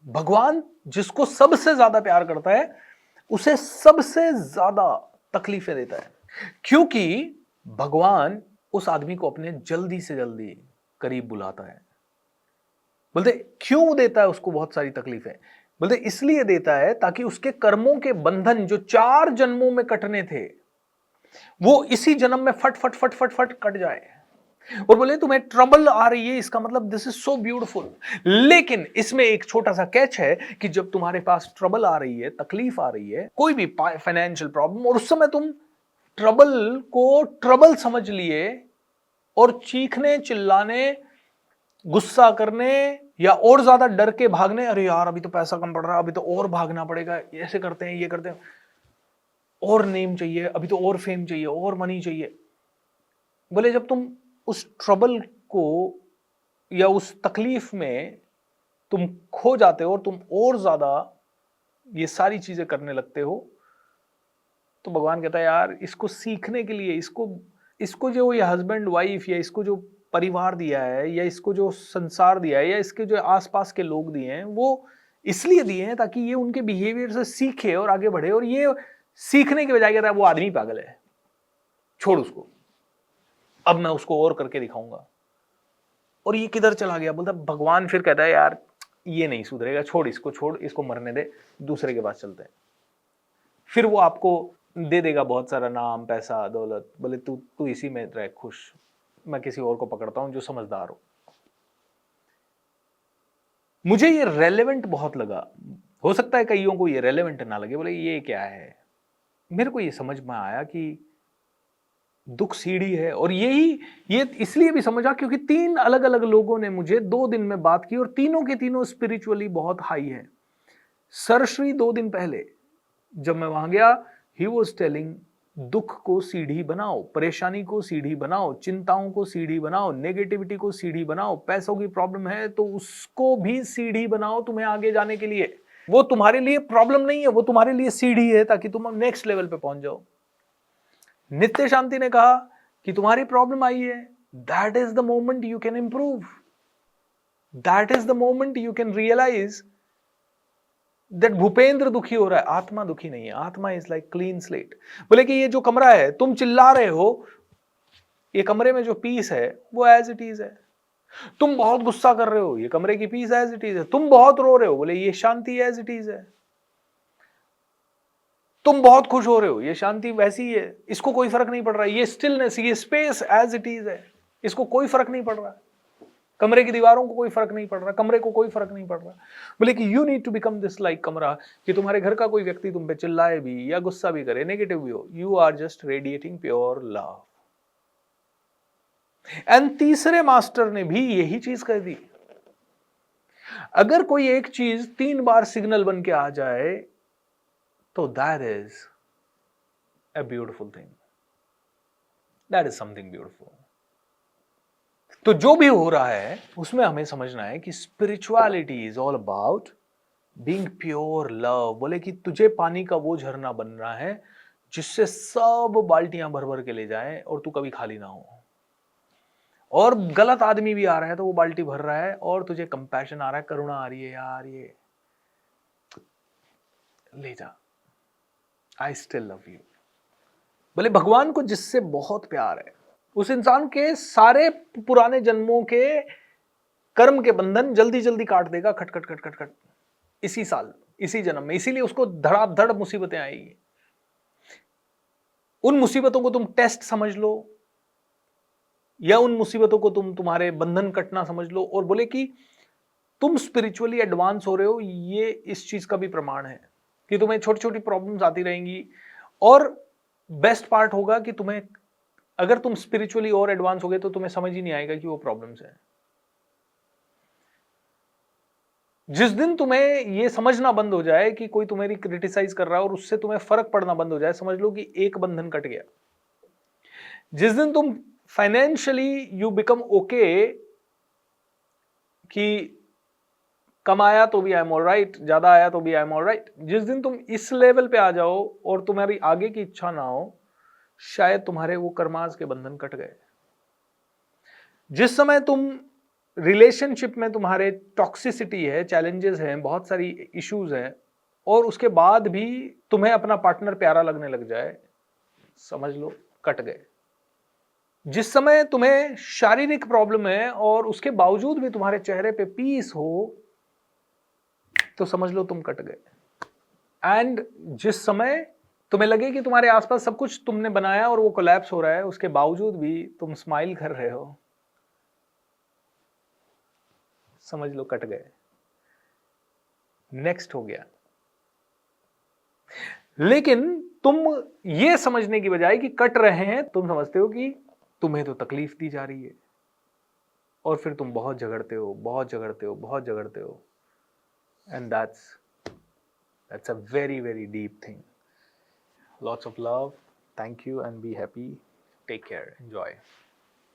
भगवान जिसको सबसे ज्यादा प्यार करता है उसे सबसे ज्यादा तकलीफें देता है, क्योंकि भगवान उस आदमी को अपने जल्दी से जल्दी करीब बुलाता है। बोलते क्यों देता है उसको बहुत सारी तकलीफें? बोलते इसलिए देता है ताकि उसके कर्मों के बंधन जो 4 जन्मों में कटने थे वो इसी जन्म में फट फट फट फट फट कट जाए। और बोले तुम्हें ट्रबल आ रही है, इसका मतलब दिस इज सो ब्यूटीफुल, लेकिन इसमें एक छोटा सा कैच है कि जब तुम्हारे पास ट्रबल आ रही है, तकलीफ आ रही है, कोई भी फाइनेंशियल प्रॉब्लम, और उस समय तुम ट्रबल को ट्रबल समझ लिए और चीखने चिल्लाने, गुस्सा करने या और ज्यादा डर के भागने, अरे यार अभी तो पैसा कम पड़ रहा है, अभी तो और भागना पड़ेगा, ऐसे करते हैं, ये करते हैं, और नेम चाहिए, अभी तो और फेम चाहिए, और मनी चाहिए। बोले जब तुम उस ट्रबल को या उस तकलीफ में तुम खो जाते हो और तुम और ज्यादा ये सारी चीजें करने लगते हो, तो भगवान कहता है यार इसको सीखने के लिए, इसको इसको जो ये हस्बैंड वाइफ या इसको जो परिवार दिया है या इसको जो संसार दिया है या इसके जो आसपास के लोग दिए हैं वो इसलिए दिए हैं ताकि ये उनके बिहेवियर से सीखे और आगे बढ़े। और ये सीखने के बजाय कहता है वो आदमी पागल है, छोड़ उसको, अब मैं उसको और करके दिखाऊंगा। और ये किधर चला गया? बोलता भगवान फिर कहता है यार ये नहीं सुधरेगा, छोड़ इसको, छोड़ इसको मरने दे, दूसरे के पास चलते हैं। फिर वो आपको दे देगा बहुत सारा नाम, पैसा, दौलत। बोले तू तू इसी में रह खुश, मैं किसी और को पकड़ता हूं जो समझदार हो। मुझे ये रेलेवेंट बहुत लगा, हो सकता है कईयों को ये रेलेवेंट ना लगे। बोले ये क्या है? मेरे को ये समझ में आया कि दुख सीढ़ी है। और ये इसलिए भी समझा क्योंकि 3 अलग अलग लोगों ने मुझे 2 दिन में बात की और तीनों के तीनों स्पिरिचुअली बहुत हाई है। सरश्री 2 दिन पहले जब मैं वहां गया, ही वॉज टेलिंग दुख को सीढ़ी बनाओ, परेशानी को सीढ़ी बनाओ, चिंताओं को सीढ़ी बनाओ, नेगेटिविटी को सीढ़ी बनाओ, पैसों की प्रॉब्लम है तो उसको भी सीढ़ी बनाओ तुम्हें आगे जाने के लिए। वो तुम्हारे लिए प्रॉब्लम नहीं है, वो तुम्हारे लिए सीढ़ी है ताकि तुम नेक्स्ट लेवल पे पहुंच जाओ। नित्य शांति ने कहा कि तुम्हारी प्रॉब्लम आई है, that is the moment you can improve, that is the moment you can realise that Bhupendra दुखी हो रहा है, आत्मा दुखी नहीं है। आत्मा इज लाइक क्लीन स्लेट। बोले कि ये जो कमरा है तुम चिल्ला रहे हो, ये कमरे में जो पीस है वो एज इट इज है। तुम बहुत गुस्सा कर रहे हो, ये कमरे की पीस एज इट इज है। तुम बहुत रो रहे हो, बोले ये शांति एज इट इज है। तुम बहुत खुश हो रहे हो, ये शांति वैसी ही है, इसको कोई फर्क नहीं पड़ रहा है। ये स्टिलनेस, ये स्पेस एज इट इज है, इसको कोई फर्क नहीं पड़ रहा है। कमरे की दीवारों को कोई फर्क नहीं पड़ रहा, कमरे को कोई फर्क नहीं पड़ रहा। बोले कि you need to become this like कमरा, कि तुम्हारे घर का कोई व्यक्ति तुम पे चिल्लाए भी या गुस्सा भी करे, नेगेटिव भी हो, you are just radiating pure love. And तीसरे मास्टर ने भी यही चीज कह दी, अगर कोई एक चीज 3 बार सिग्नल बन के आ जाए तो that is a beautiful thing, that is something beautiful। तो जो भी हो रहा है उसमें हमें समझना है कि spirituality is all about being pure love. बोले कि तुझे पानी का वो झरना बन रहा है जिससे सब बाल्टियां भर भर के ले जाएं और तू कभी खाली ना हो। और गलत आदमी भी आ रहा है तो वो बाल्टी भर रहा है और तुझे कंपैशन आ रहा है, करुणा आ रही है, यार ये ले जा, आई स्टिल लव यू। बोले भगवान को जिससे बहुत प्यार है उस इंसान के सारे पुराने जन्मों के कर्म के बंधन जल्दी जल्दी काट देगा, खट खट खट खट खट, इसी साल, इसी जन्म में। इसीलिए उसको धड़ाधड़ मुसीबतें आएगी। उन मुसीबतों को तुम टेस्ट समझ लो या उन मुसीबतों को तुम तुम्हारे बंधन कटना समझ लो। और बोले कि तुम स्पिरिचुअली एडवांस हो रहे हो, ये इस चीज का भी प्रमाण है कि तुम्हें छोटी छोटी प्रॉब्लम्स आती रहेंगी। और बेस्ट पार्ट होगा कि तुम्हें, अगर तुम स्पिरिचुअली और एडवांस हो गए तो तुम्हें समझ ही नहीं आएगा कि वो प्रॉब्लम्स है। जिस दिन तुम्हें ये समझना बंद हो जाए कि कोई तुम्हें क्रिटिसाइज कर रहा है और उससे तुम्हें फर्क पड़ना बंद हो जाए, समझ लो कि एक बंधन कट गया। जिस दिन तुम फाइनेंशियली यू बिकम ओके कि कम आया तो भी आई एम ऑलराइट, ज्यादा आया तो भी आई एम ऑलराइट, जिस दिन तुम इस लेवल पे आ जाओ और तुम्हारी आगे की इच्छा ना हो, शायद तुम्हारे वो कर्मास के बंधन कट गए। जिस समय तुम रिलेशनशिप में तुम्हारे टॉक्सिसिटी है, चैलेंजेस हैं, बहुत सारी इश्यूज हैं, और उसके बाद भी तुम्हें अपना पार्टनर प्यारा लगने लग जाए, समझ लो कट गए। जिस समय तुम्हें शारीरिक प्रॉब्लम है और उसके बावजूद भी तुम्हारे चेहरे पे पीस हो, तो समझ लो तुम कट गए। एंड जिस समय तुम्हें लगे कि तुम्हारे आसपास सब कुछ तुमने बनाया और वो कोलैप्स हो रहा है, उसके बावजूद भी तुम स्माइल कर रहे हो, समझ लो कट गए, नेक्स्ट हो गया। लेकिन तुम ये समझने की बजाय कि कट रहे हैं, तुम समझते हो कि तुम्हें तो तकलीफ दी जा रही है, और फिर तुम बहुत झगड़ते हो, बहुत झगड़ते हो, बहुत झगड़ते हो। And that's a very, very deep thing. Lots of love. Thank you and be happy. Take care. Enjoy.